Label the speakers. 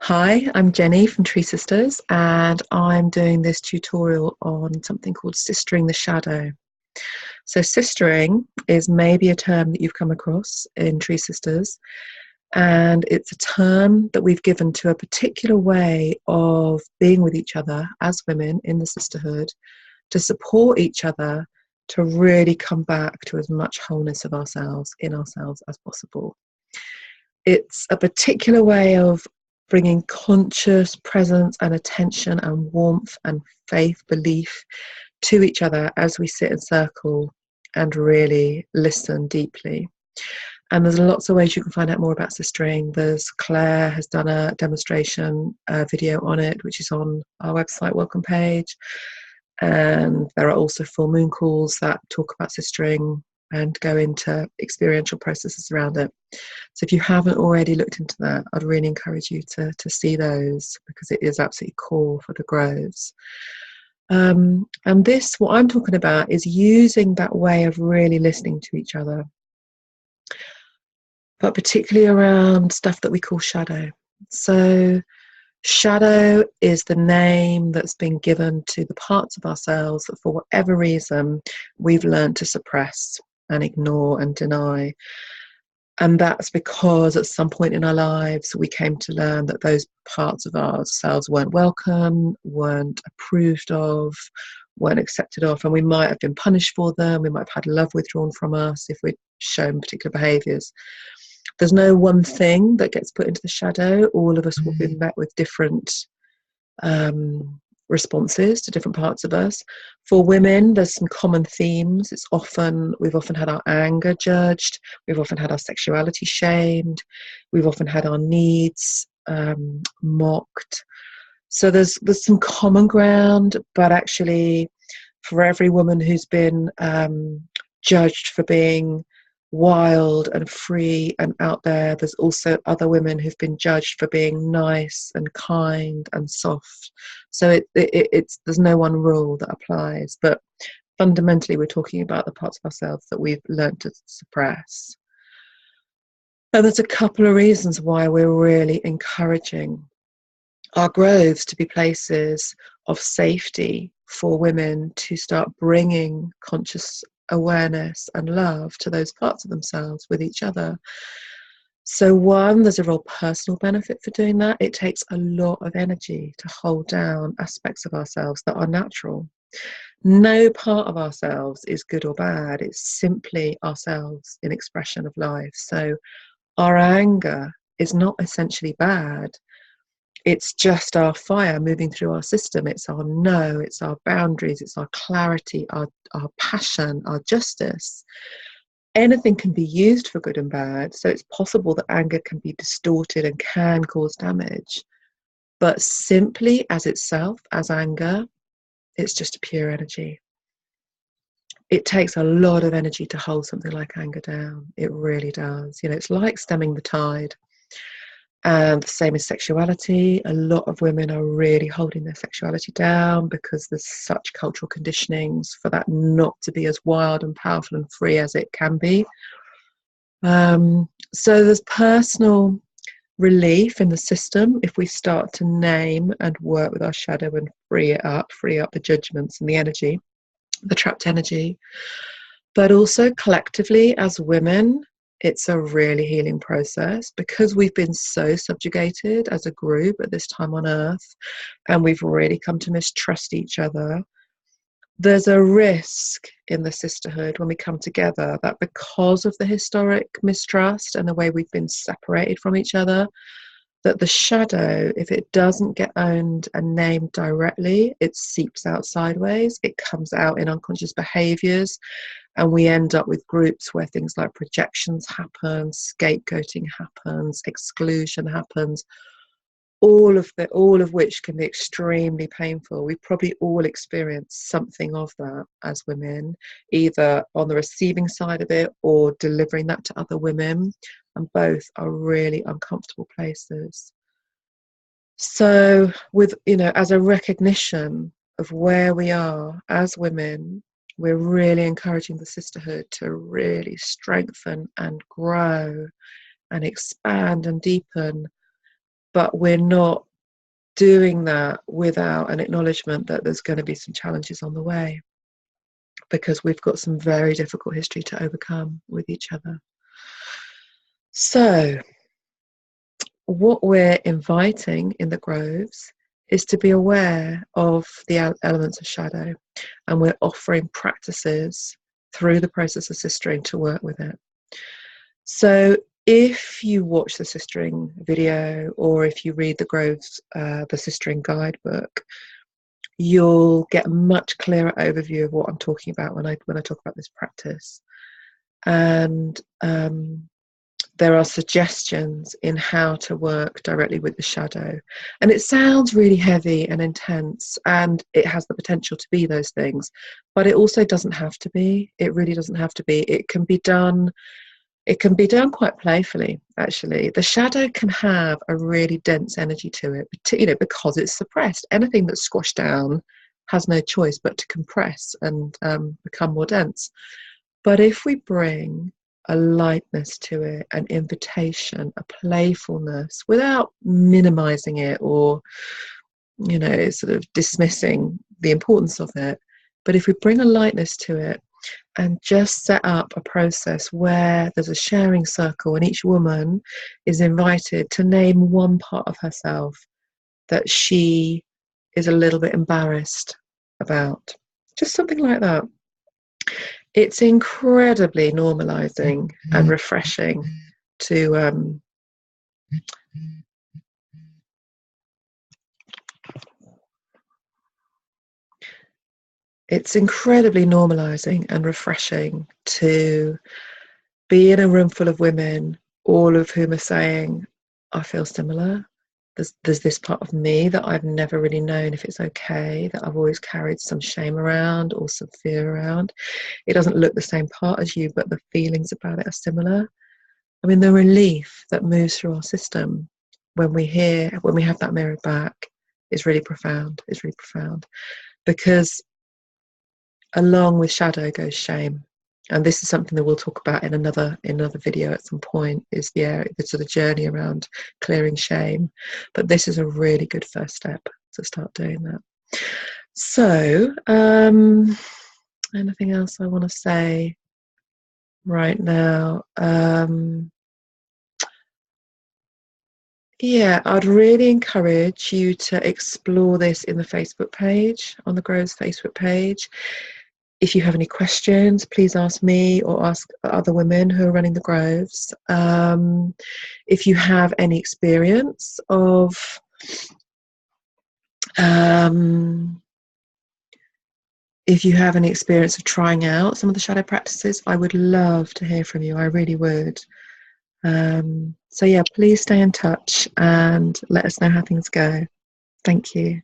Speaker 1: Hi, I'm Jenny from Tree Sisters, and I'm doing this tutorial on something called sistering the shadow. So, sistering is maybe a term that you've come across in Tree Sisters, and it's a term that we've given to a particular way of being with each other as women in the sisterhood to support each other to really come back to as much wholeness of ourselves in ourselves as possible. It's a particular way of bringing conscious presence and attention and warmth and faith, belief to each other as we sit in circle and really listen deeply. And there's lots of ways you can find out more about sistering. There's Claire has done a demonstration video on it, which is on our website welcome page. And there are also full moon calls that talk about sistering and go into experiential processes around it. So if you haven't already looked into that, I'd really encourage you to see those, because it is absolutely core for the groves. And this, what I'm talking about, is using that way of really listening to each other, but particularly around stuff that we call shadow. So shadow is the name that's been given to the parts of ourselves that for whatever reason we've learned to suppress and ignore and deny. And that's because at some point in our lives we came to learn that those parts of ourselves weren't welcome, weren't approved of, weren't accepted of, and we might have been punished for them. We might have had love withdrawn from us if we'd shown particular behaviours. There's no one thing that gets put into the shadow. All of us will be met with different responses to different parts of us. For women, there's some common themes. We've often had our anger judged, we've often had our sexuality shamed, we've often had our needs mocked. So there's some common ground, but actually for every woman who's been judged for being wild and free and out there, there's also other women who've been judged for being nice and kind and soft. So there's no one rule that applies, but fundamentally we're talking about the parts of ourselves that we've learned to suppress. And there's a couple of reasons why we're really encouraging our groves to be places of safety for women to start bringing conscious awareness and love to those parts of themselves with each other. So one, there's a real personal benefit for doing that. It takes a lot of energy to hold down aspects of ourselves that are natural. No part of ourselves is good or bad. It's simply ourselves in expression of life. So our anger is not essentially bad. It's just our fire moving through our system. It's our no, it's our boundaries, it's our clarity, our passion, our justice. Anything can be used for good and bad. So it's possible that anger can be distorted and can cause damage. But simply as itself, as anger, it's just a pure energy. It takes a lot of energy to hold something like anger down. It really does. It's like stemming the tide. And the same as sexuality. A lot of women are really holding their sexuality down because there's such cultural conditionings for that not to be as wild and powerful and free as it can be. So there's personal relief in the system if we start to name and work with our shadow and free up the judgments and the energy, the trapped energy. But also collectively as women, it's a really healing process because we've been so subjugated as a group at this time on earth, and we've really come to mistrust each other. There's a risk in the sisterhood when we come together that because of the historic mistrust and the way we've been separated from each other, that the shadow, if it doesn't get owned and named directly, it seeps out sideways. It comes out in unconscious behaviours, and we end up with groups where things like projections happen, scapegoating happens, exclusion happens, all of which can be extremely painful. We probably all experience something of that as women, either on the receiving side of it or delivering that to other women, and both are really uncomfortable places. So as a recognition of where we are as women, we're really encouraging the sisterhood to really strengthen and grow and expand and deepen, but we're not doing that without an acknowledgement that there's going to be some challenges on the way, because we've got some very difficult history to overcome with each other. So what we're inviting in the groves is to be aware of the elements of shadow, and we're offering practices through the process of sistering to work with it. So if you watch the sistering video, or if you read the Groves, the sistering guidebook, you'll get a much clearer overview of what I'm talking about when I talk about this practice. And there are suggestions in how to work directly with the shadow. And it sounds really heavy and intense, and it has the potential to be those things, but it also doesn't have to be. It really doesn't have to be. It can be done quite playfully, actually. The shadow can have a really dense energy to it, because it's suppressed. Anything that's squashed down has no choice but to compress and become more dense. But if we bring a lightness to it, an invitation, a playfulness, without minimizing it or, sort of dismissing the importance of it, but if we bring a lightness to it and just set up a process where there's a sharing circle and each woman is invited to name one part of herself that she is a little bit embarrassed about, just something like that. It's incredibly normalizing and refreshing to it's incredibly normalizing and refreshing to be in a room full of women, all of whom are saying, I feel similar. There's this part of me that I've never really known if it's okay, that I've always carried some shame around or some fear around. It doesn't look the same part as you, but the feelings about it are similar. I mean, the relief that moves through our system when we have that mirrored back is really profound. It's really profound, because along with shadow goes shame. And this is something that we'll talk about in another video at some point, is the sort of journey around clearing shame. But this is a really good first step to start doing that. So anything else I want to say right now? Yeah, I'd really encourage you to explore this in the Facebook page, on the Groves Facebook page. If you have any questions, please ask me or ask other women who are running the Groves. If you have any experience of trying out some of the shadow practices, I would love to hear from you. I really would. So yeah, please stay in touch and let us know how things go. Thank you.